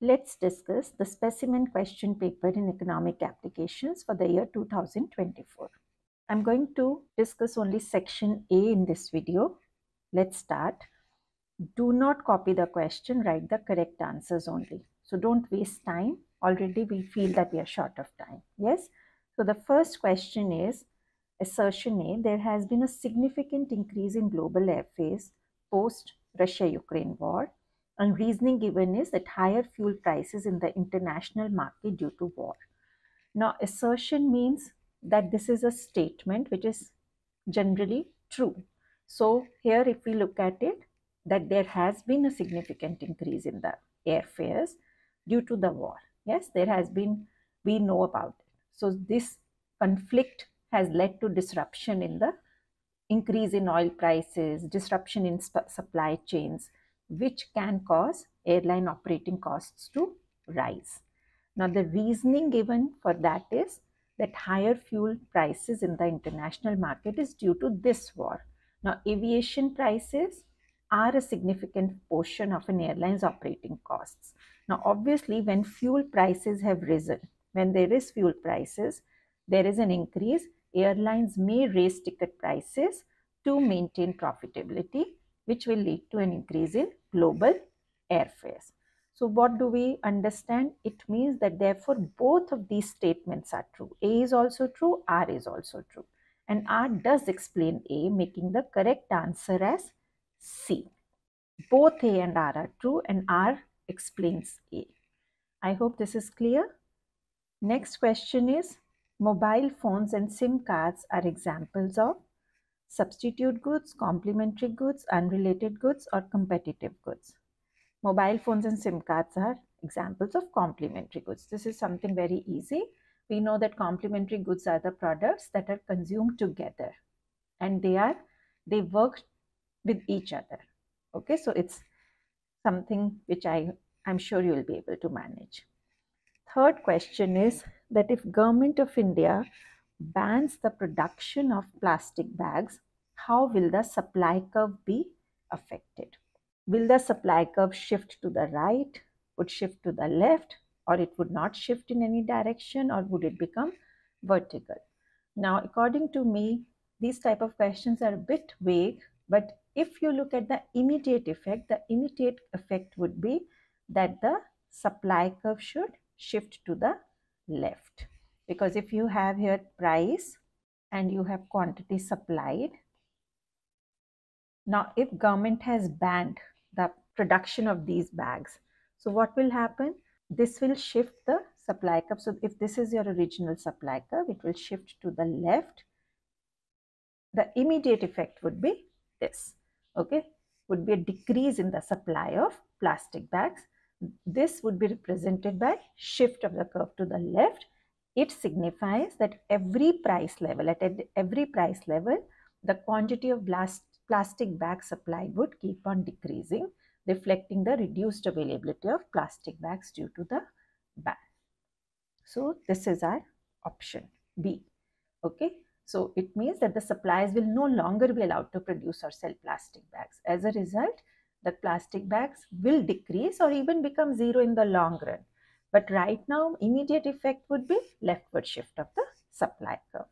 Let's discuss the specimen question paper in economic applications for the year 2024. I'm going to discuss only section A in this video. Let's start. Do not copy the question, write the correct answers only. So don't waste time. Already we feel that we are short of time. Yes. So the first question is assertion A, there has been a significant increase in global airfares post Russia-Ukraine war. And reasoning given is that higher fuel prices in the international market due to war. Now, assertion means that this is a statement which is generally true. So here if we look at it, that there has been a significant increase in the airfares due to the war. Yes, there has been, we know about it. So this conflict has led to disruption in the increase in oil prices, disruption in supply chains, which can cause airline operating costs to rise. Now, the reasoning given for that is that higher fuel prices in the international market is due to this war. Now, aviation prices are a significant portion of an airline's operating costs. Now, obviously, when fuel prices have risen, when there is fuel prices, there is an increase. Airlines may raise ticket prices to maintain profitability, which will lead to an increase in global airfares. So what do we understand? It means that therefore both of these statements are true. A is also true, R is also true. And R does explain A, making the correct answer as C. Both A and R are true and R explains A. I hope this is clear. Next question is, mobile phones and SIM cards are examples of substitute goods, complementary goods, unrelated goods, or competitive goods. Mobile phones and SIM cards are examples of complementary goods. This is something very easy. We know that complementary goods are the products that are consumed together and they work with each other. Okay, so it's something which I'm sure you will be able to manage. Third question is that if Government of India bans the production of plastic bags, how will the supply curve be affected? Will the supply curve shift to the right, would shift to the left, or it would not shift in any direction, or would it become vertical? Now, according to me, these type of questions are a bit vague, but if you look at the immediate effect would be that the supply curve should shift to the left. Because if you have here price and you have quantity supplied, now if government has banned the production of these bags, so what will happen? This will shift the supply curve. So if this is your original supply curve, it will shift to the left. The immediate effect would be this, okay, would be a decrease in the supply of plastic bags. This would be represented by shift of the curve to the left. It signifies that every price level, at every price level, the quantity of plastic bag supplied would keep on decreasing, reflecting the reduced availability of plastic bags due to the ban. So this is our option B. Okay, so it means that the suppliers will no longer be allowed to produce or sell plastic bags. As a result, the plastic bags will decrease or even become zero in the long run. But right now, immediate effect would be leftward shift of the supply curve.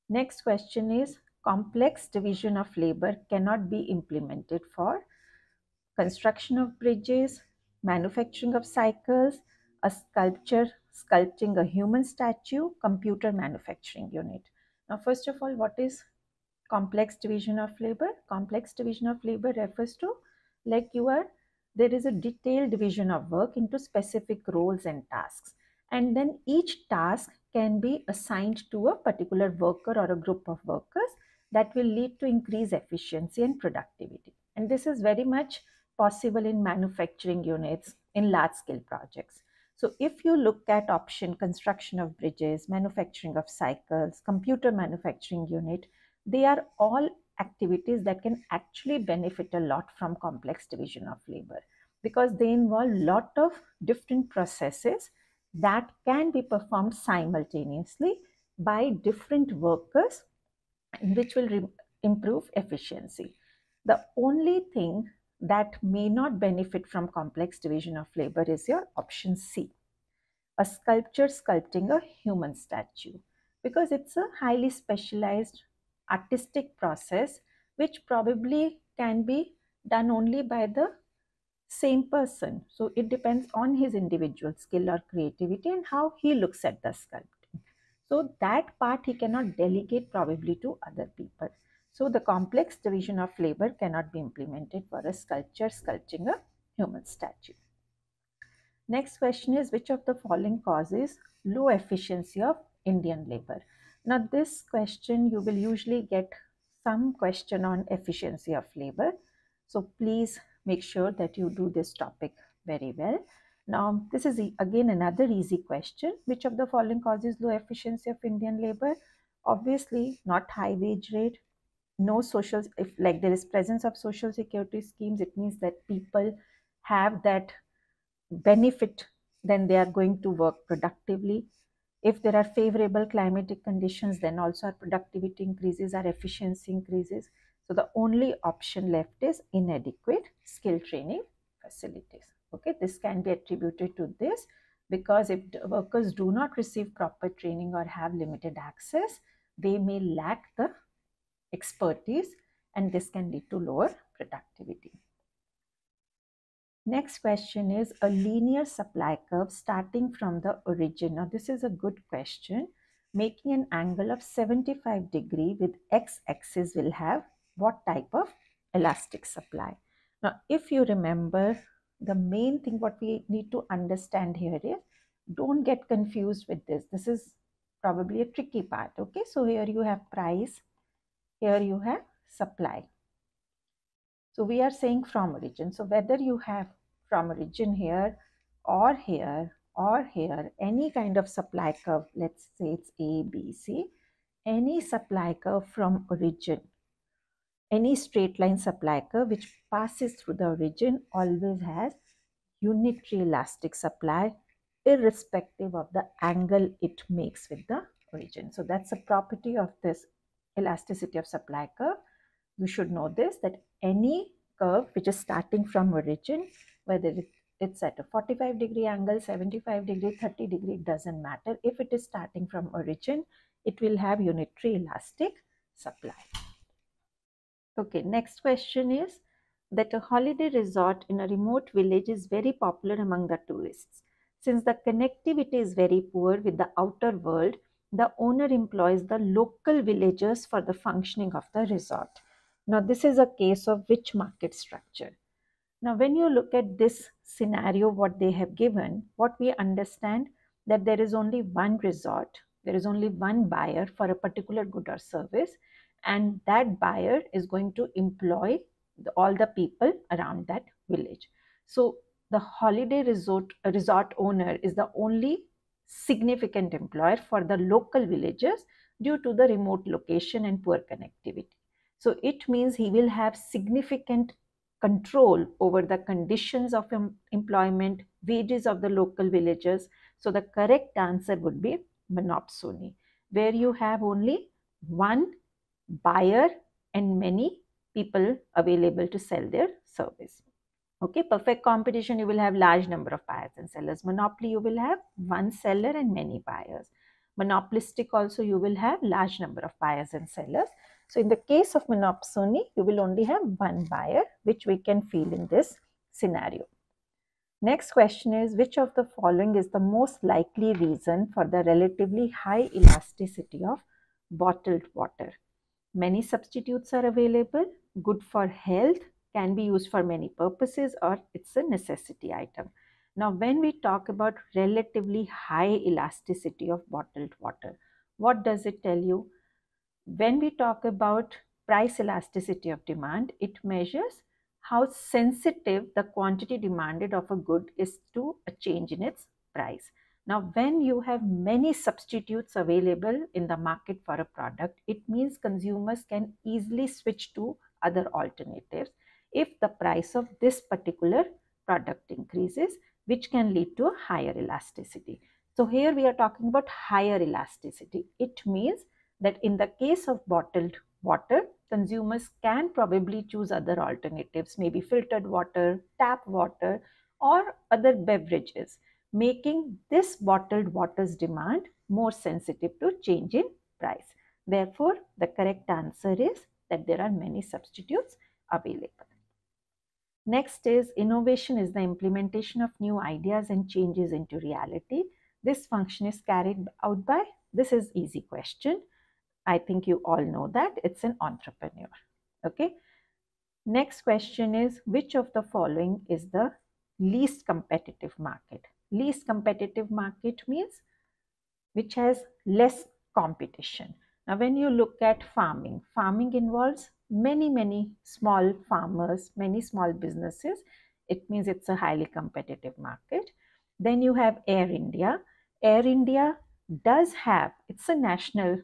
Next question is, complex division of labor cannot be implemented for construction of bridges, manufacturing of cycles, a sculpture sculpting a human statue, computer manufacturing unit. Now, first of all, what is complex division of labor? Complex division of labor refers to like there is a detailed division of work into specific roles and tasks. And then each task can be assigned to a particular worker or a group of workers that will lead to increased efficiency and productivity. And this is very much possible in manufacturing units, in large-scale projects. So if you look at option construction of bridges, manufacturing of cycles, computer manufacturing unit, they are all activities that can actually benefit a lot from complex division of labor because they involve a lot of different processes that can be performed simultaneously by different workers, which will improve efficiency. The only thing that may not benefit from complex division of labor is your option C. A sculpture sculpting a human statue, because it's a highly specialized artistic process which probably can be done only by the same person. So it depends on his individual skill or creativity and how he looks at the sculpting. So that part he cannot delegate probably to other people. So the complex division of labor cannot be implemented for a sculpture sculpting a human statue. Next question is, which of the following causes low efficiency of Indian labor? Now this question you will usually get some question on efficiency of labor. So please make sure that you do this topic very well. Now this is again another easy question. Which of the following causes low efficiency of Indian labor? Obviously not high wage rate, no social, if like there is presence of social security schemes, it means that people have that benefit, then they are going to work productively. If there are favorable climatic conditions, then also our productivity increases, our efficiency increases. So the only option left is inadequate skill training facilities. Okay, this can be attributed to this, because if the workers do not receive proper training or have limited access, they may lack the expertise, and this can lead to lower productivity. Next question is, a linear supply curve starting from the origin. Now this is a good question. Making an angle of 75 degree with x-axis will have what type of elastic supply? Now if you remember, the main thing what we need to understand here is, don't get confused with this. This is probably a tricky part. Okay, so here you have price, here you have supply. So we are saying from origin. So whether you have from origin here or here or here, any kind of supply curve, let's say it's A, B, C, any supply curve from origin, any straight line supply curve which passes through the origin always has unitary elastic supply, irrespective of the angle it makes with the origin. So that's a property of this elasticity of supply curve. You should know this, that any curve which is starting from origin, whether it's at a 45 degree angle, 75 degree, 30 degree, doesn't matter. If it is starting from origin, it will have unitary elastic supply. Okay, next question is that a holiday resort in a remote village is very popular among the tourists. Since the connectivity is very poor with the outer world, the owner employs the local villagers for the functioning of the resort. Now, this is a case of which market structure? Now, when you look at this scenario, what they have given, what we understand that there is only one resort, there is only one buyer for a particular good or service, and that buyer is going to employ all the people around that village. So the holiday resort owner is the only significant employer for the local villagers due to the remote location and poor connectivity. So it means he will have significant control over the conditions of employment, wages of the local villagers. So the correct answer would be monopsony, where you have only one buyer and many people available to sell their service. Okay, perfect competition, you will have large number of buyers and sellers. Monopoly, you will have one seller and many buyers. Monopolistic also, you will have large number of buyers and sellers. So in the case of monopsony, you will only have one buyer, which we can feel in this scenario. Next question is, which of the following is the most likely reason for the relatively high elasticity of bottled water? Many substitutes are available, good for health, can be used for many purposes, or it's a necessity item. Now, when we talk about relatively high elasticity of bottled water, what does it tell you? When we talk about price elasticity of demand, it measures how sensitive the quantity demanded of a good is to a change in its price. Now, when you have many substitutes available in the market for a product, it means consumers can easily switch to other alternatives if the price of this particular product increases, which can lead to a higher elasticity. So here we are talking about higher elasticity. It means that in the case of bottled water, consumers can probably choose other alternatives, maybe filtered water, tap water, or other beverages, making this bottled water's demand more sensitive to change in price. Therefore, the correct answer is that there are many substitutes available. Next is innovation is the implementation of new ideas and changes into reality. This function is carried out by, this is easy question. I think you all know that it's an entrepreneur. Okay. Next question is, which of the following is the least competitive market? Least competitive market means which has less competition. Now, when you look at farming, farming involves many small farmers, many small businesses. It means it's a highly competitive market. Then you have Air India. Air India does have, it's a national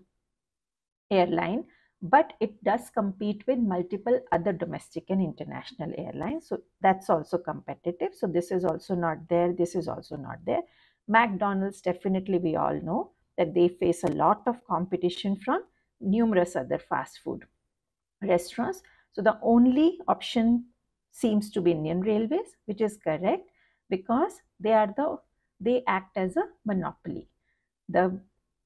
airline, but it does compete with multiple other domestic and international airlines. So that's also competitive. So this is also not there. This is also not there. McDonald's, definitely we all know that they face a lot of competition from numerous other fast food restaurants. So the only option seems to be Indian Railways, which is correct because they act as a monopoly. The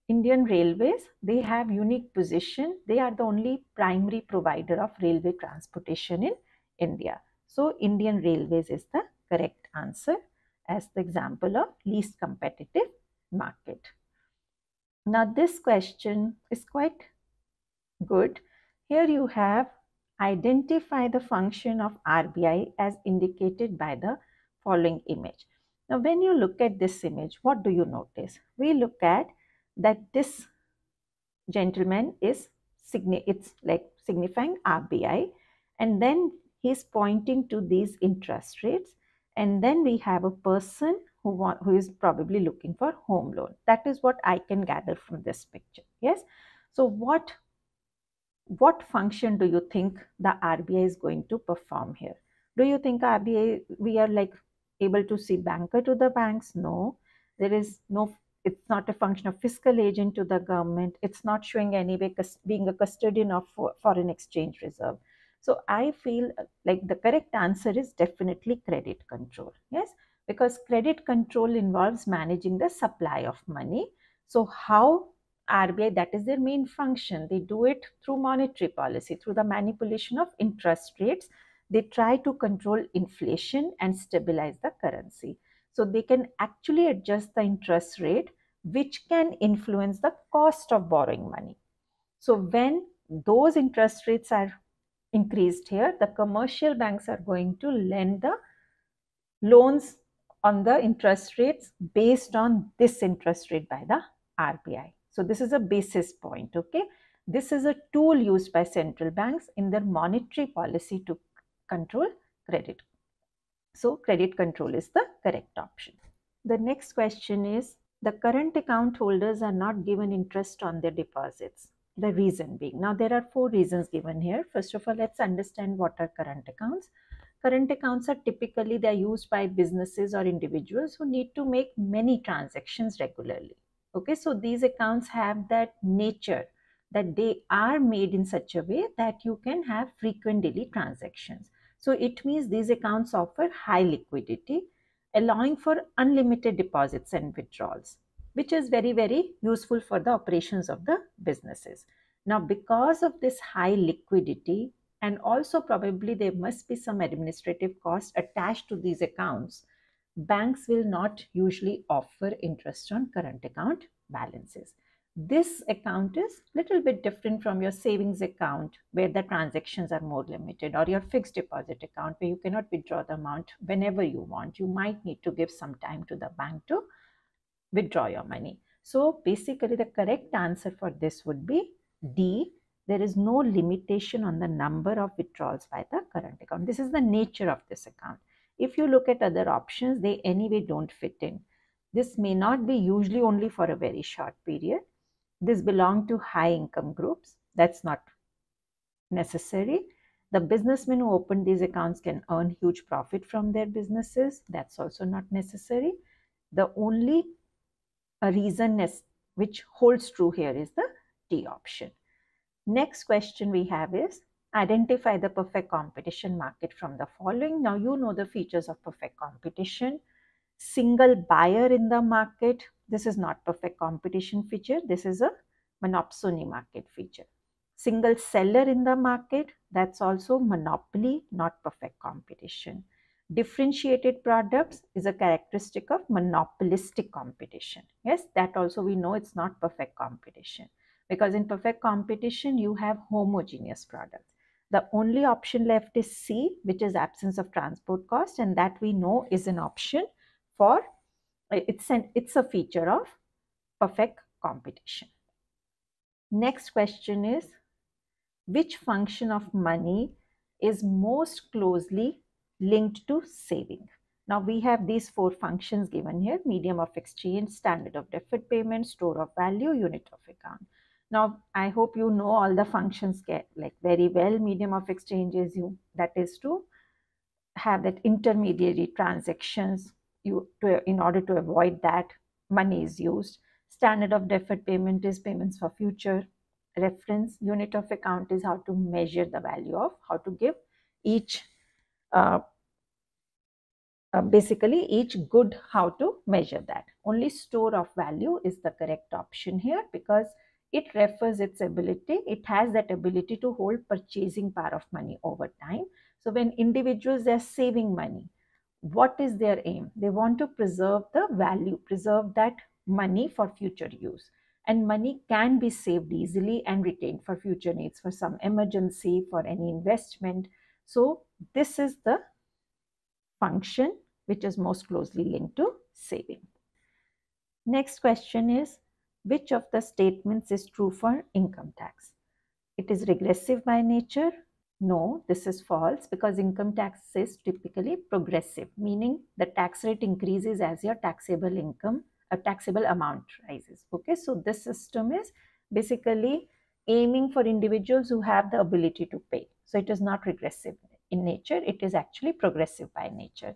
Indian Railways, they have unique position. They are the only primary provider of railway transportation in India. So Indian Railways is the correct answer as the example of least competitive market. Now this question is quite good. Here you have identify the function of RBI as indicated by the following image. Now when you look at this image, what do you notice? We look at that this gentleman is signifying RBI, and then he's pointing to these interest rates, and then we have a person who is probably looking for home loan. That is what I can gather from this picture. Yes. So what function do you think the RBI is going to perform here? Do you think RBI, we are like able to see banker to the banks? No, there is no, it's not a function of fiscal agent to the government. It's not showing any way being a custodian of foreign exchange reserve. So I feel like the correct answer is definitely credit control. Yes, because credit control involves managing the supply of money. So how RBI, that is their main function. They do it through monetary policy, through the manipulation of interest rates. They try to control inflation and stabilize the currency. So they can actually adjust the interest rate, which can influence the cost of borrowing money. So when those interest rates are increased here, the commercial banks are going to lend the loans on the interest rates based on this interest rate by the RBI. So this is a basis point, okay? This is a tool used by central banks in their monetary policy to control credit. So credit control is the correct option. The next question is, the current account holders are not given interest on their deposits. The reason being, now there are 4 reasons given here. First of all, let's understand what are current accounts. Current accounts are typically, they are used by businesses or individuals who need to make many transactions regularly. Okay, so these accounts have that nature that they are made in such a way that you can have frequent daily transactions. So it means these accounts offer high liquidity, allowing for unlimited deposits and withdrawals, which is very useful for the operations of the businesses. Now, because of this high liquidity, and also probably there must be some administrative costs attached to these accounts, banks will not usually offer interest on current account balances. This account is little bit different from your savings account where the transactions are more limited, or your fixed deposit account where you cannot withdraw the amount whenever you want. You might need to give some time to the bank to withdraw your money. So basically the correct answer for this would be D. There is no limitation on the number of withdrawals by the current account. This is the nature of this account. If you look at other options, they anyway don't fit in. This may not be usually only for a very short period. This belongs to high income groups. That's not necessary. The businessmen who open these accounts can earn huge profit from their businesses. That's also not necessary. The only reason which holds true here is the D option. Next question we have is, Identify the perfect competition market from the following. Now you know the features of perfect competition. Single buyer in the market. This is not perfect competition feature. This is a monopsony market feature. Single seller in the market. That's also monopoly, not perfect competition. Differentiated products is a characteristic of monopolistic competition. Yes, that also we know it's not perfect competition, because in perfect competition you have homogeneous products. The only option left is C, which is absence of transport cost, and that we know is an option for it's a feature of perfect competition. Next question is, which function of money is most closely linked to saving? Now we have these 4 functions given here: medium of exchange, standard of deferred payment, store of value, unit of account. Now I hope you know all the functions like very well. Medium of exchange is that is to have that intermediary transactions. In order to avoid that, money is used. Standard of deferred payment is payments for future reference. Unit of account is how to measure the value of, how to give each basically each good, how to measure that. Only store of value is the correct option here, because it refers its ability, it has that ability to hold purchasing power of money over time. So when individuals are saving money, what is their aim? They want to preserve the value, preserve that money for future use. And money can be saved easily and retained for future needs, for some emergency, for any investment. So this is the function which is most closely linked to saving. Next question is, which of the statements is true for income tax? It is regressive by nature. No, this is false, because income tax is typically progressive, meaning the tax rate increases as your taxable income, a taxable amount rises. Okay, so this system is basically aiming for individuals who have the ability to pay. So it is not regressive in nature, it is actually progressive by nature.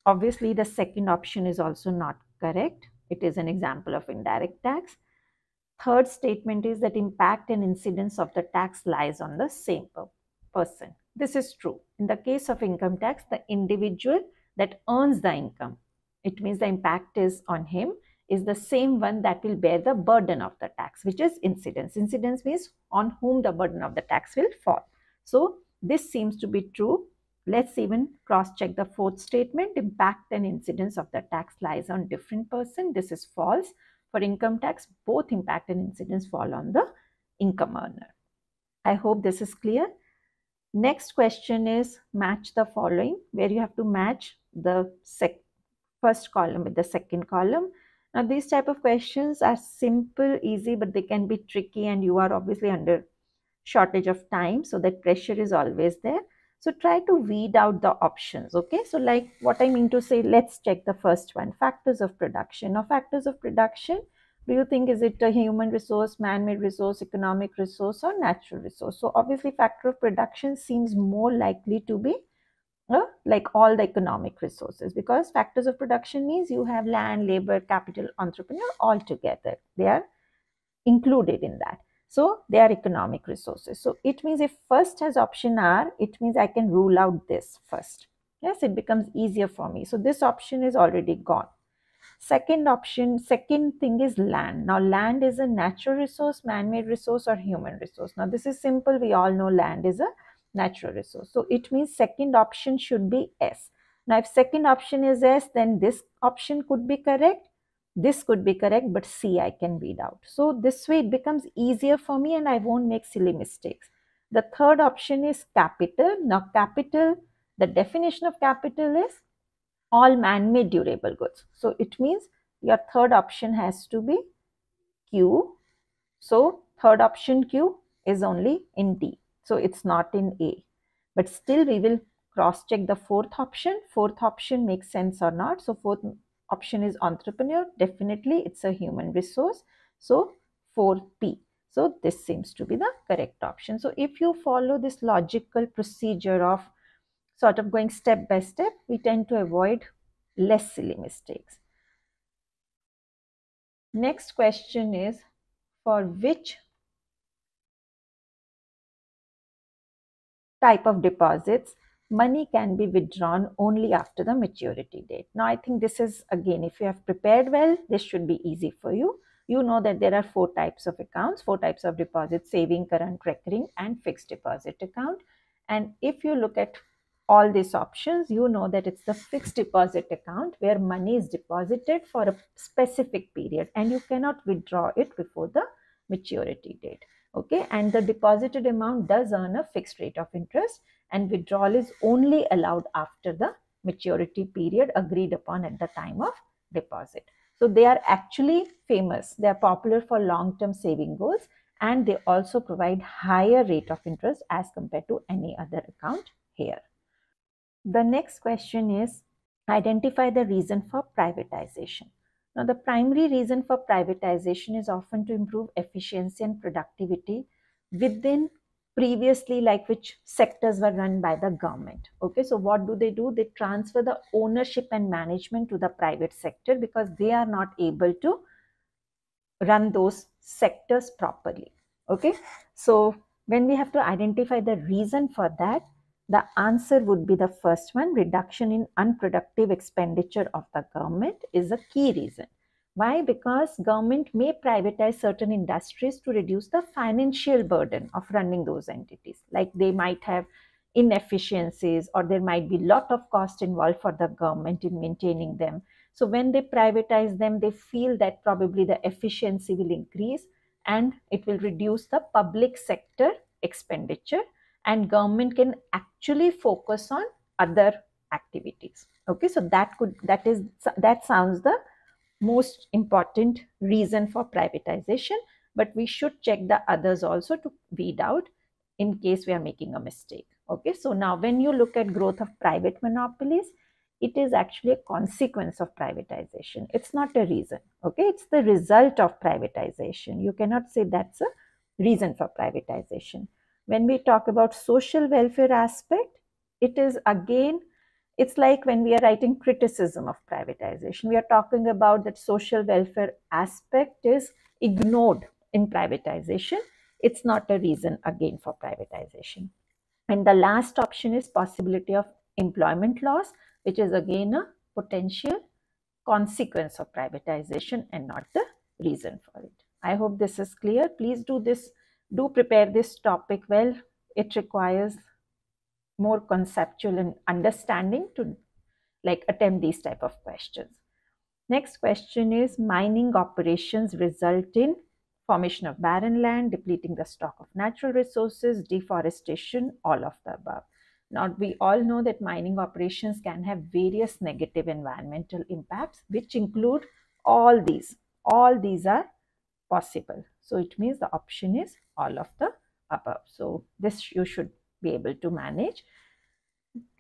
Obviously, the second option is also not correct. It is an example of indirect tax. Third statement is that impact and incidence of the tax lies on the same person. This is true. In the case of income tax, the individual that earns the income, it means the impact is on him, is the same one that will bear the burden of the tax, which is incidence. Incidence means on whom the burden of the tax will fall. So this seems to be true. Let's even cross-check the fourth statement. Impact and incidence of the tax lies on different person. This is false. For income tax, both impact and incidence fall on the income earner. I hope this is clear. Next question is match the following, where you have to match the first column with the second column. Now these type of questions are simple, easy, but they can be tricky, and you are obviously under shortage of time, so that pressure is always there. So try to weed out the options. Okay, so like what I mean to say, let's check the first one, factors of production. Now factors of production, do you think is it a human resource, man-made resource, economic resource, or natural resource? So obviously factor of production seems more likely to be like all the economic resources, because factors of production means you have land, labor, capital, entrepreneur all together. They are included in that. So they are economic resources. So it means if first has option R, it means I can rule out this first. Yes, it becomes easier for me. So this option is already gone. Second option, second thing is land. Now land is a natural resource, man-made resource, or human resource. Now this is simple. We all know land is a natural resource. So it means second option should be S. Now if second option is S, then this option could be correct. This could be correct, but C I can weed out. So this way it becomes easier for me and I won't make silly mistakes. The third option is capital. Now capital, the definition of capital is all man-made durable goods. So it means your third option has to be Q. So third option Q is only in D. So it's not in A. But still we will cross-check the fourth option. Fourth option makes sense or not. So fourth option is entrepreneur. Definitely it's a human resource. So 4P. So this seems to be the correct option. So if you follow this logical procedure of sort of going step by step, we tend to avoid less silly mistakes. Next question is, for which type of deposits, money can be withdrawn only after the maturity date. Now, I think this is, again, if you have prepared well, this should be easy for you. You know that there are 4 types of accounts, 4 types of deposits: saving, current, recurring, and fixed deposit account. And if you look at all these options, you know that it's the fixed deposit account where money is deposited for a specific period and you cannot withdraw it before the maturity date. Okay, and the deposited amount does earn a fixed rate of interest, and withdrawal is only allowed after the maturity period agreed upon at the time of deposit. So they are actually famous. They are popular for long-term saving goals, and they also provide higher rate of interest as compared to any other account here. The next question is, identify the reason for privatization. Now, the primary reason for privatization is often to improve efficiency and productivity within previously which sectors were run by the government. Okay, so what do? They transfer the ownership and management to the private sector because they are not able to run those sectors properly. Okay, so when we have to identify the reason for that, the answer would be the first one: reduction in unproductive expenditure of the government is a key reason. Why? Because government may privatize certain industries to reduce the financial burden of running those entities. Like they might have inefficiencies, or there might be lot of cost involved for the government in maintaining them. So when they privatize them, they feel that probably the efficiency will increase and it will reduce the public sector expenditure, and government can actually focus on other activities. Okay, so that sounds the most important reason for privatization, but we should check the others also to weed out in case we are making a mistake. Okay, so now when you look at growth of private monopolies, it is actually a consequence of privatization. It's not a reason. Okay, it's the result of privatization. You cannot say that's a reason for privatization. When we talk about social welfare aspect, it is again, it's like when we are writing criticism of privatization, we are talking about that social welfare aspect is ignored in privatization. It's not a reason again for privatization. And the last option is possibility of employment loss, which is again a potential consequence of privatization and not the reason for it. I hope this is clear. Please do prepare this topic well. It requires more conceptual and understanding to attempt these type of questions. Next question is, mining operations result in formation of barren land, depleting the stock of natural resources, deforestation, all of the above. Now, we all know that mining operations can have various negative environmental impacts, which include all these. All these are possible. So it means the option is all of the above. So this you should be able to manage.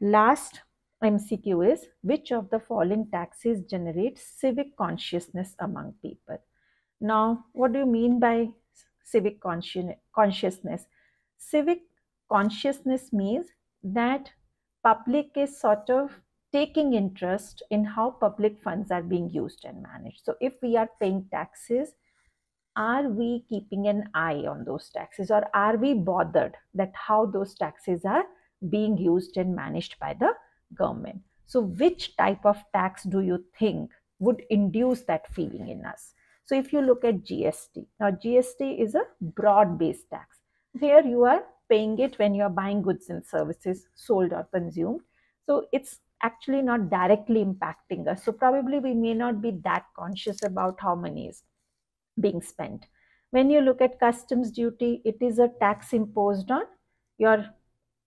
Last MCQ is, which of the following taxes generates civic consciousness among people? Now, what do you mean by civic consciousness? Civic consciousness means that public is sort of taking interest in how public funds are being used and managed. So if we are paying taxes, are we keeping an eye on those taxes, or are we bothered that how those taxes are being used and managed by the government? So which type of tax do you think would induce that feeling in us? So if you look at GST, now GST is a broad-based tax. Here you are paying it when you are buying goods and services sold or consumed. So it's actually not directly impacting us. So probably we may not be that conscious about how money is being spent. When you look at customs duty, it is a tax imposed on your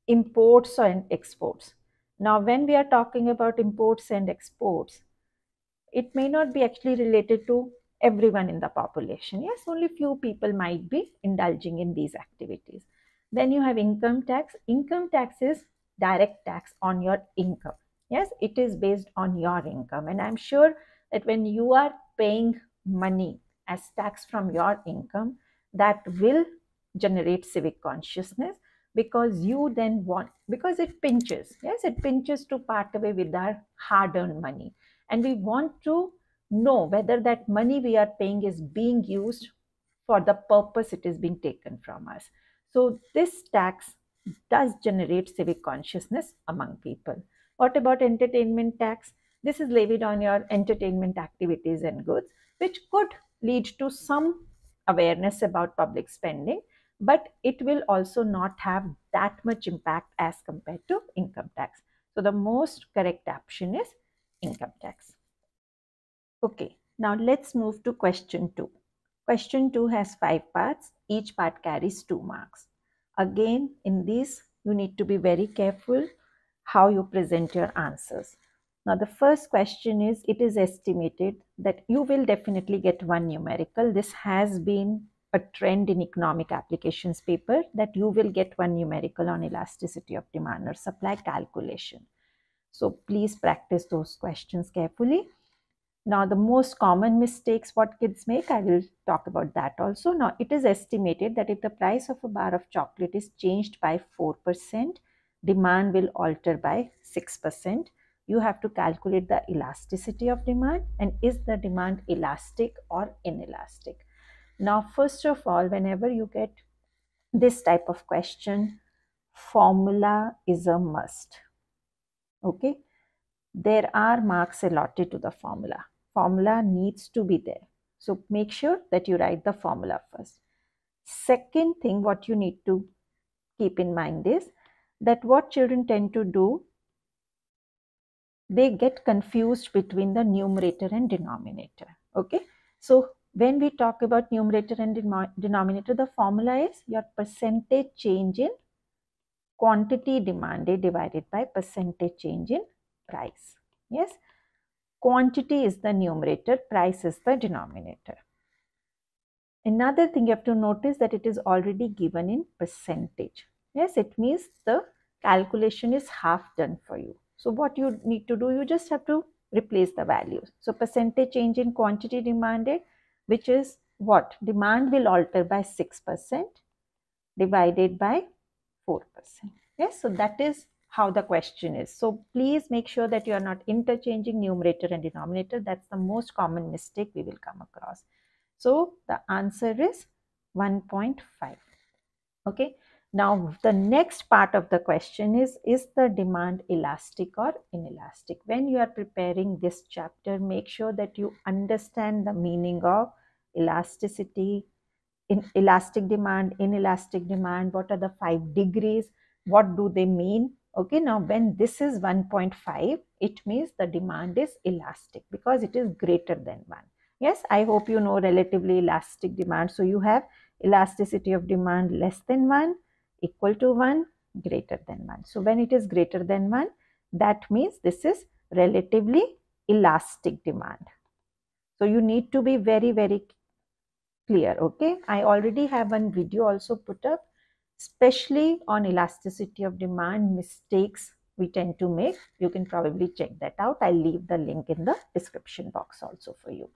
imports and exports. Now, when we are talking about imports and exports, it may not be actually related to everyone in the population. Yes, only few people might be indulging in these activities. Then you have income tax. Income tax is direct tax on your income. Yes, it is based on your income. And I'm sure that when you are paying money as tax from your income, that will generate civic consciousness, because you then because it pinches. Yes, it pinches to part away with our hard-earned money. And we want to know whether that money we are paying is being used for the purpose it is being taken from us. So this tax does generate civic consciousness among people. What about entertainment tax? This is levied on your entertainment activities and goods, which could lead to some awareness about public spending, but it will also not have that much impact as compared to income tax. So the most correct option is income tax. Okay, now let's move to question 2. Question 2 has 5 parts. Each part carries 2 marks. Again, in this, you need to be very careful how you present your answers. Now, the first question is, it is estimated that you will definitely get one numerical. This has been a trend in economic applications paper that you will get one numerical on elasticity of demand or supply calculation. So please practice those questions carefully. Now, the most common mistakes what kids make, I will talk about that also. Now, it is estimated that if the price of a bar of chocolate is changed by 4%, demand will alter by 6%. You have to calculate the elasticity of demand and is the demand elastic or inelastic. Now, first of all, whenever you get this type of question, formula is a must. Okay. There are marks allotted to the formula. Formula needs to be there. So make sure that you write the formula first. Second thing what you need to keep in mind is that what children tend to do, they get confused between the numerator and denominator. Okay. So when we talk about numerator and denominator, the formula is your percentage change in quantity demanded divided by percentage change in price. Yes. Quantity is the numerator, price is the denominator. Another thing you have to notice that it is already given in percentage. Yes, it means the calculation is half done for you. So what you need to do, you just have to replace the values. So percentage change in quantity demanded, which is what? Demand will alter by 6% divided by 4%. Yes, so that is how the question is. So please make sure that you are not interchanging numerator and denominator. That's the most common mistake we will come across. So the answer is 1.5. Okay. Now the next part of the question is the demand elastic or inelastic? When you are preparing this chapter, make sure that you understand the meaning of elasticity, in elastic demand, inelastic demand, what are the 5 degrees, what do they mean? Okay, now when this is 1.5, it means the demand is elastic because it is greater than 1. Yes, I hope you know relatively elastic demand. So you have elasticity of demand less than 1, equal to 1, greater than 1. So when it is greater than 1, that means this is relatively elastic demand. So you need to be very, very clear. Okay, I already have one video also put up, especially on elasticity of demand, mistakes we tend to make. You can probably check that out. I'll leave the link in the description box also for you.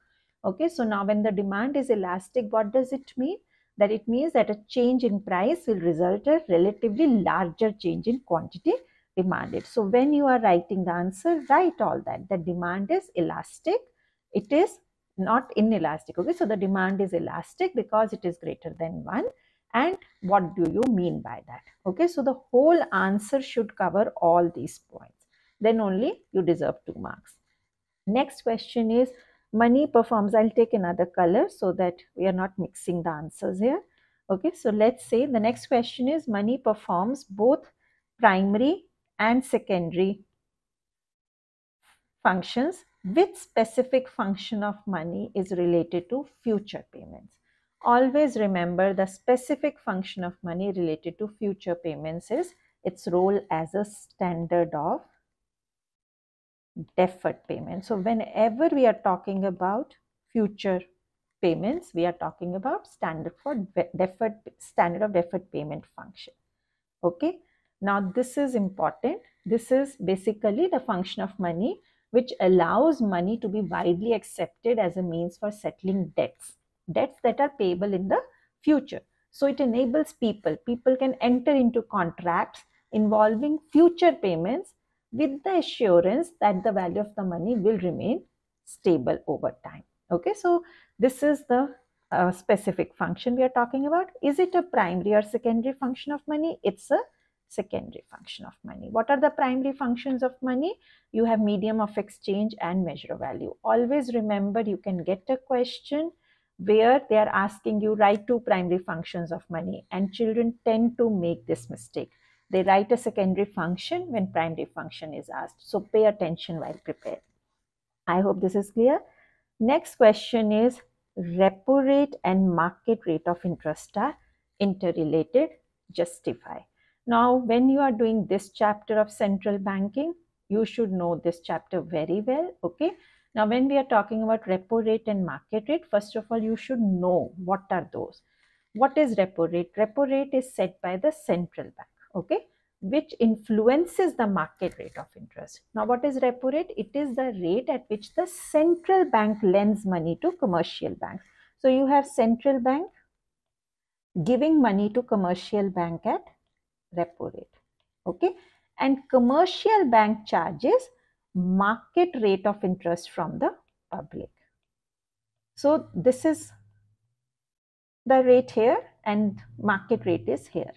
Okay, so now when the demand is elastic, what does it mean? That it means that a change in price will result in a relatively larger change in quantity demanded. So when you are writing the answer, write all that. The demand is elastic. It is not inelastic. Okay, so the demand is elastic because it is greater than 1. And what do you mean by that? Okay, so the whole answer should cover all these points. Then only you deserve 2 marks. Next question is money performs. I'll take another color so that we are not mixing the answers here. Okay, so let's say the next question is money performs both primary and secondary functions. Which specific function of money is related to future payments? Always remember the specific function of money related to future payments is its role as a standard of deferred payment. So whenever we are talking about future payments, we are talking about standard of deferred payment function. Okay. Now this is important. This is basically the function of money which allows money to be widely accepted as a means for settling debts that are payable in the future. So it enables people can enter into contracts involving future payments with the assurance that the value of the money will remain stable over time. Okay, so this is the specific function we are talking about. Is it a primary or secondary function of money? It's a secondary function of money. What are the primary functions of money? You have medium of exchange and measure of value. Always remember, you can get a question where they are asking you write two primary functions of money, and children tend to make this mistake. They write a secondary function when primary function is asked. So pay attention while preparing. I hope this is clear. Next question is, repo rate and market rate of interest are interrelated. Justify. Now, when you are doing this chapter of central banking, you should know this chapter very well. Okay. Now, when we are talking about repo rate and market rate, first of all, you should know what are those. What is repo rate? Repo rate is set by the central bank. Okay, which influences the market rate of interest. Now, what is repo rate? It is the rate at which the central bank lends money to commercial banks. So, you have central bank giving money to commercial bank at repo rate. Okay, and commercial bank charges market rate of interest from the public. So, this is the rate here and market rate is here.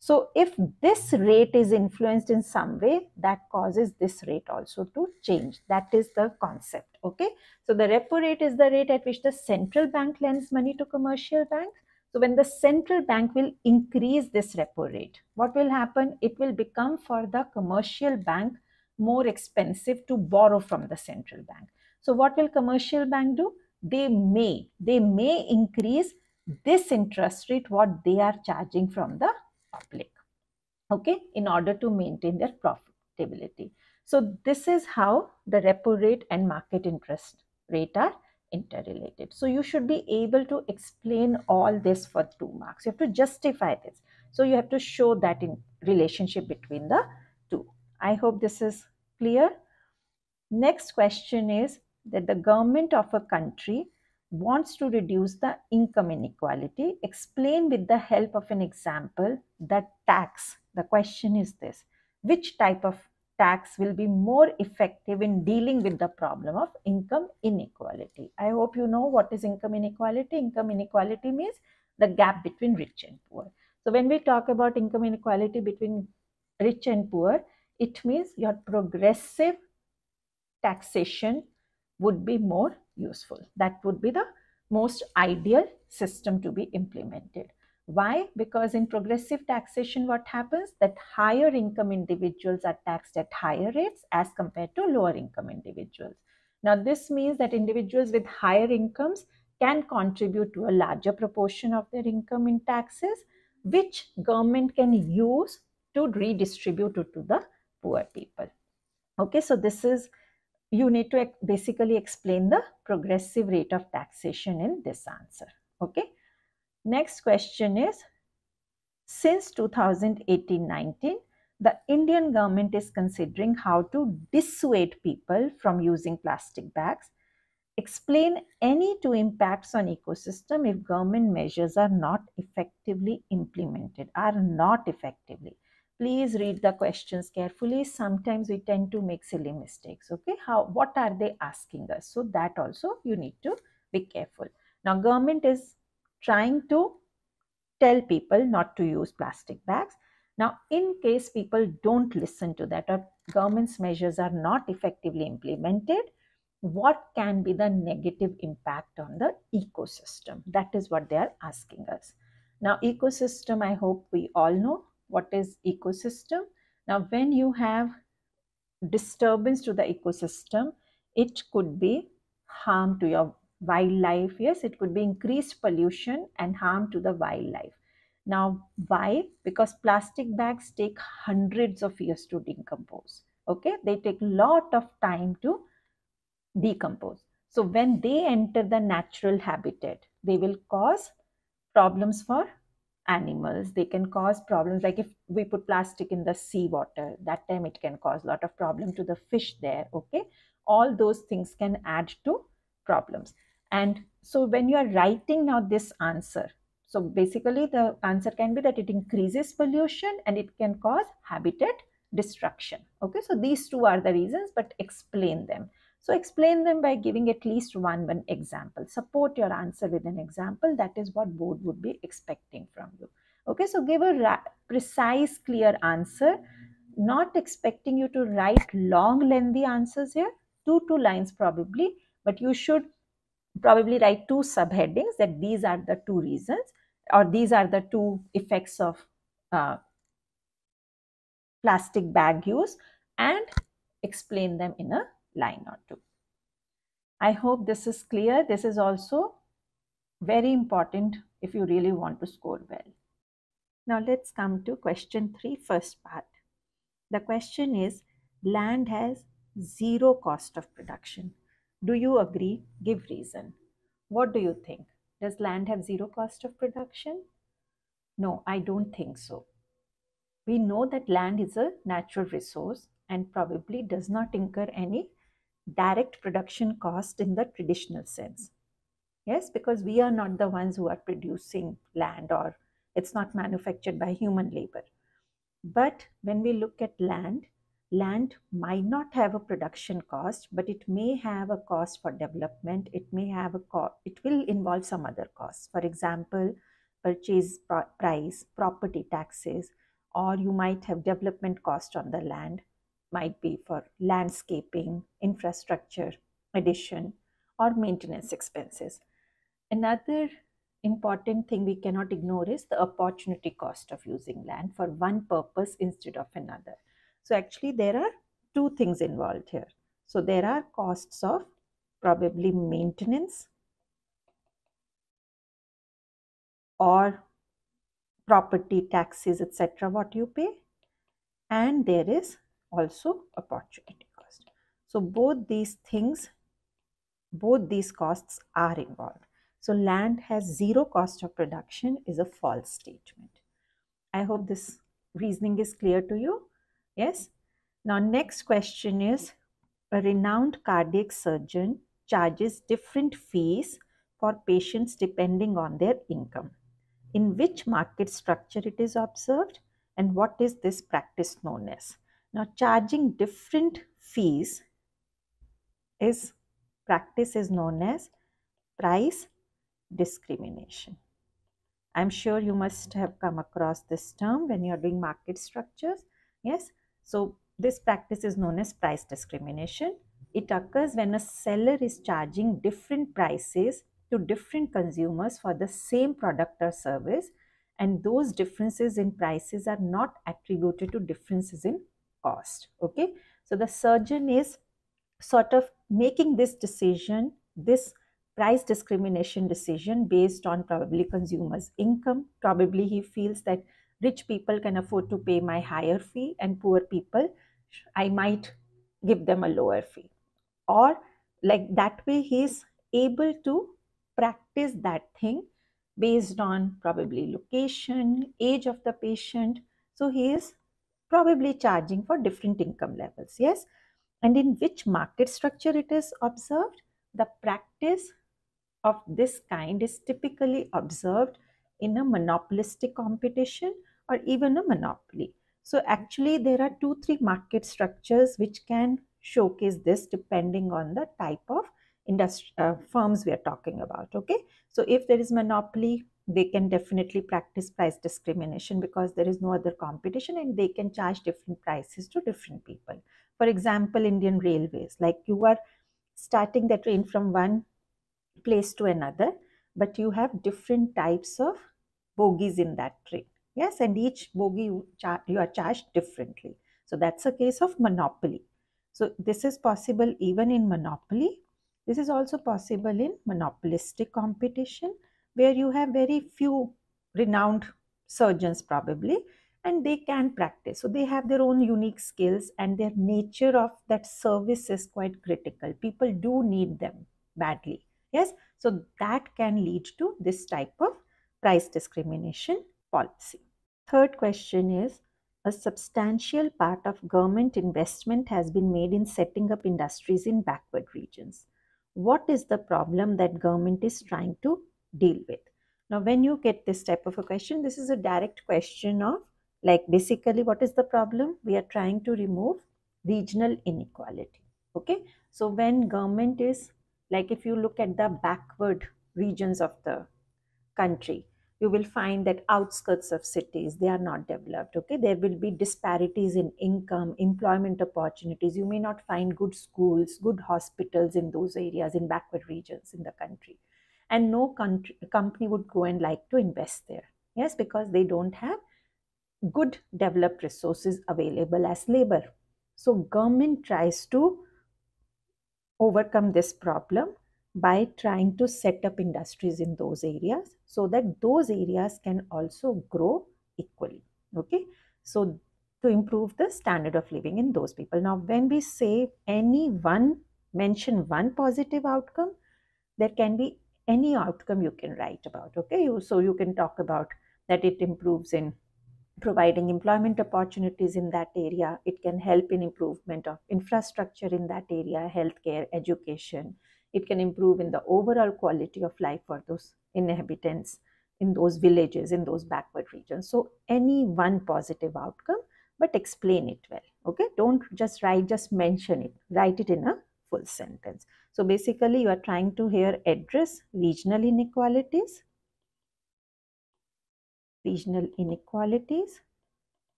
So if this rate is influenced in some way, that causes this rate also to change. That is the concept. Okay. So the repo rate is the rate at which the central bank lends money to commercial banks. So when the central bank will increase this repo rate, what will happen? It will become for the commercial bank more expensive to borrow from the central bank. So what will commercial bank do? They may increase this interest rate what they are charging from the public, okay, in order to maintain their profitability. So this is how the repo rate and market interest rate are interrelated. So you should be able to explain all this for 2 marks. You have to justify this. So you have to show that in relationship between the two. I hope this is clear. Next question is that the government of a country wants to reduce the income inequality. Explain with the help of an example the tax. The question is this: which type of tax will be more effective in dealing with the problem of income inequality? I hope you know what is income inequality. Income inequality means the gap between rich and poor. So when we talk about income inequality between rich and poor, it means your progressive taxation would be more useful. That would be the most ideal system to be implemented. Why? Because in progressive taxation, what happens? That higher income individuals are taxed at higher rates as compared to lower income individuals. Now, this means that individuals with higher incomes can contribute to a larger proportion of their income in taxes, which government can use to redistribute it to the poor people. Okay, so this is, you need to basically explain the progressive rate of taxation in this answer. Okay. Next question is, since 2018-19, the Indian government is considering how to dissuade people from using plastic bags. Explain any 2 impacts on ecosystem if government measures are not effectively implemented, Please read the questions carefully. Sometimes we tend to make silly mistakes. Okay, what are they asking us? So that also you need to be careful. Now, government is trying to tell people not to use plastic bags. Now, in case people don't listen to that or government's measures are not effectively implemented, what can be the negative impact on the ecosystem? That is what they are asking us. Now, ecosystem, I hope we all know what is ecosystem. Now, when you have disturbance to the ecosystem, it could be harm to your wildlife. Yes, it could be increased pollution and harm to the wildlife. Now, why? Because plastic bags take hundreds of years to decompose. Okay, they take a lot of time to decompose. So when they enter the natural habitat, they will cause problems for animals. They can cause problems like if we put plastic in the seawater, that time it can cause a lot of problem to the fish there. Okay, all those things can add to problems. And so when you are writing now this answer, so basically the answer can be that it increases pollution and it can cause habitat destruction. Okay, so these 2 are the reasons, but explain them. So explain them by giving at least one example. Support your answer with an example. That is what board would be expecting from you. Okay, so give a precise, clear answer, not expecting you to write long, lengthy answers here, 2 lines probably, but you should probably write 2 subheadings that these are the 2 reasons, or these are the 2 effects of plastic bag use, and explain them in a line or 2. I hope this is clear. This is also very important if you really want to score well. Now let's come to question 3, first part. The question is, land has 0 cost of production. Do you agree? Give reason. What do you think? Does land have 0 cost of production? No, I don't think so. We know that land is a natural resource and probably does not incur any direct production cost in the traditional sense. Yes, because we are not the ones who are producing land, or it's not manufactured by human labor. But when we look at land, land might not have a production cost, but it may have a cost for development. It may have a cost, it will involve some other costs. For example, purchase price, property taxes, or you might have development cost on the land, might be for landscaping, infrastructure addition, or maintenance expenses. Another important thing we cannot ignore is the opportunity cost of using land for one purpose instead of another. So actually there are 2 things involved here. So there are costs of probably maintenance or property taxes, etc., what you pay, and there is also opportunity cost. So both these things, both these costs are involved. So land has 0 cost of production is a false statement. I hope this reasoning is clear to you. Yes. Now next question is, a renowned cardiac surgeon charges different fees for patients depending on their income. In which market structure it is observed, and what is this practice known as? Now charging different fees is practice is known as price discrimination. I'm sure you must have come across this term when you're doing market structures. Yes. So this practice is known as price discrimination. It occurs when a seller is charging different prices to different consumers for the same product or service, and those differences in prices are not attributed to differences in cost. Okay. So the surgeon is sort of making this decision, this price discrimination decision, based on probably consumers' income. Probably he feels that rich people can afford to pay my higher fee and poor people, I might give them a lower fee. Or like that way he is able to practice that thing based on probably location, age of the patient. So he is probably charging for different income levels. Yes. And in which market structure it is observed? The practice of this kind is typically observed in a monopolistic competition or even a monopoly. So actually there are 2-3 market structures which can showcase this depending on the type of firms we are talking about. Okay, so if there is monopoly, they can definitely practice price discrimination because there is no other competition and they can charge different prices to different people. For example, Indian Railways, like you are starting the train from one place to another, but you have different types of bogies in that train. Yes, and each bogie you are charged differently. So that's a case of monopoly. So this is possible even in monopoly. This is also possible in monopolistic competition, where you have very few renowned surgeons probably, and they can practice. So they have their own unique skills, and their nature of that service is quite critical. People do need them badly. Yes, so that can lead to this type of price discrimination policy. Third question is, a substantial part of government investment has been made in setting up industries in backward regions. What is the problem that government is trying to deal with? Now, when you get this type of a question, this is a direct question of, like, basically what is the problem? We are trying to remove regional inequality. Okay, so when government is, like, if you look at the backward regions of the country, You will find that outskirts of cities, they are not developed. Okay, there will be disparities in income, employment opportunities. You may not find good schools, good hospitals in those areas, in backward regions in the country. And no company would go and like to invest there. Yes, because they don't have good developed resources available as labor. So government tries to overcome this problem by trying to set up industries in those areas so that those areas can also grow equally. Okay, so to improve the standard of living in those people. Now when we say mention one positive outcome, there can be any outcome you can write about. Okay, so you can talk about that it improves in providing employment opportunities in that area. It can help in improvement of infrastructure in that area, healthcare, education. It can improve in the overall quality of life for those inhabitants in those villages, in those backward regions. So any one positive outcome, but explain it well. Okay, don't just mention it, write it in a full sentence. So basically you are trying to here address regional inequalities,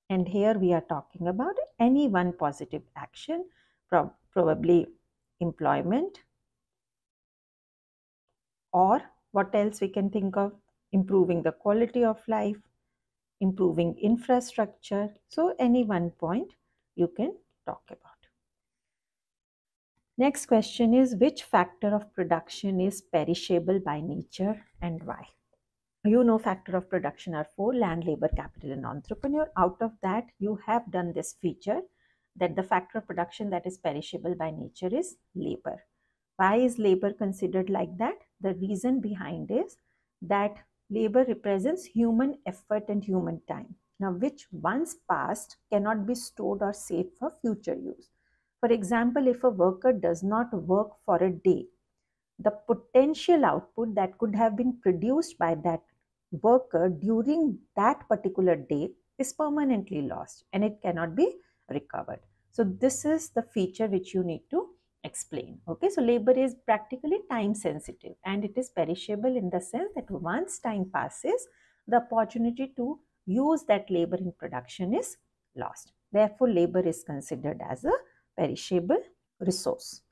and here we are talking about any one positive action, probably employment, or what else we can think of, improving the quality of life, improving infrastructure. So any one point you can talk about. Next question is, which factor of production is perishable by nature and why? You know, factor of production are 4: land, labor, capital, and entrepreneur. Out of that, you have done this feature that the factor of production that is perishable by nature is labor. Why is labor considered like that? The reason behind is that labor represents human effort and human time. Now, which once passed cannot be stored or saved for future use. For example, if a worker does not work for a day, the potential output that could have been produced by that worker during that particular day is permanently lost and it cannot be recovered. So this is the feature which you need to explain. Okay, so labor is practically time sensitive and it is perishable in the sense that once time passes, the opportunity to use that labor in production is lost. Therefore, labor is considered as a perishable resource.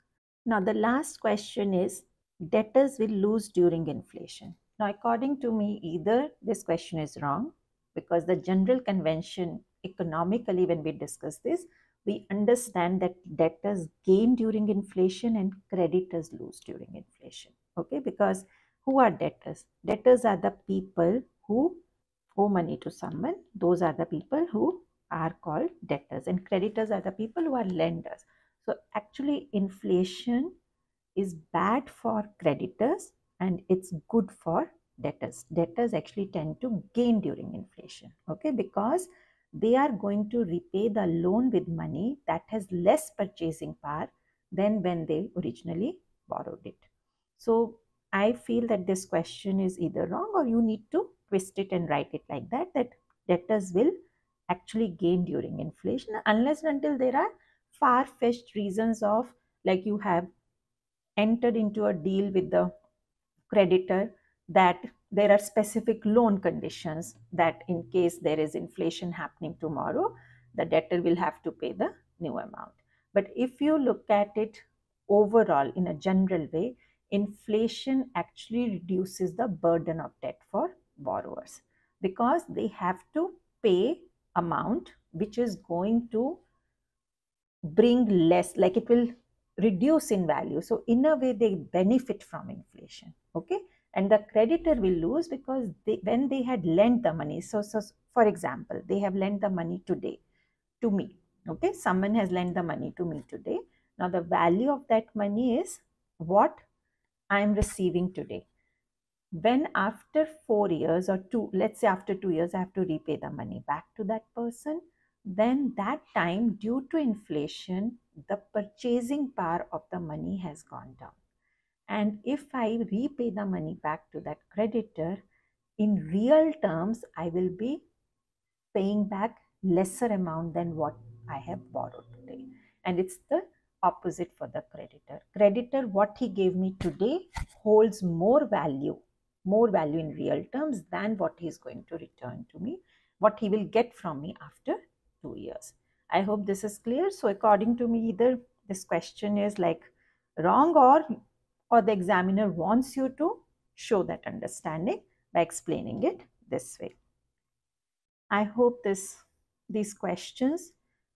Now, the last question is, debtors will lose during inflation. Now, according to me, either this question is wrong, because the general convention economically, when we discuss this, we understand that debtors gain during inflation and creditors lose during inflation. Okay, because who are debtors? Debtors are the people who owe money to someone. Those are the people who are called debtors, and creditors are the people who are lenders. So actually inflation is bad for creditors and it's good for debtors. Debtors actually tend to gain during inflation, okay, because they are going to repay the loan with money that has less purchasing power than when they originally borrowed it. So I feel that this question is either wrong or you need to twist it and write it like that, that debtors will actually gain during inflation, unless and until there are far-fetched reasons of, like, you have entered into a deal with the creditor that there are specific loan conditions that in case there is inflation happening tomorrow, the debtor will have to pay the new amount. But if you look at it overall in a general way, inflation actually reduces the burden of debt for borrowers, because they have to pay amount which is going to bring less, like it will reduce in value. So in a way they benefit from inflation, okay, and the creditor will lose because when they had lent the money, so for example, they have lent the money today to me, okay, someone has lent the money to me today. Now the value of that money is what I am receiving today. When after 4 years or let's say after 2 years, I have to repay the money back to that person, then that time, due to inflation, the purchasing power of the money has gone down. And if I repay the money back to that creditor, in real terms, I will be paying back lesser amount than what I have borrowed today. And it's the opposite for the creditor. Creditor, what he gave me today holds more value, more value in real terms than what he is going to return to me, what he will get from me after 2 years. I hope this is clear. So according to me, either this question is like wrong, or the examiner wants you to show that understanding by explaining it this way. I hope these questions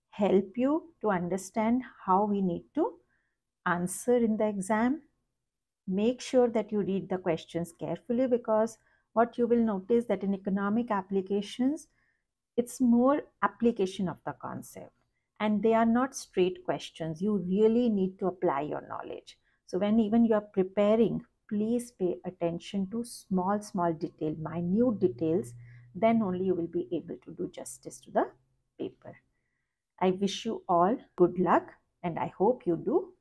help you to understand how we need to answer in the exam. Make sure that you read the questions carefully, because what you will notice that in economic applications, it's more application of the concept, and they are not straight questions. You really need to apply your knowledge. So when even you are preparing, please pay attention to small detail, minute details. Then only you will be able to do justice to the paper. I wish you all good luck, and I hope you do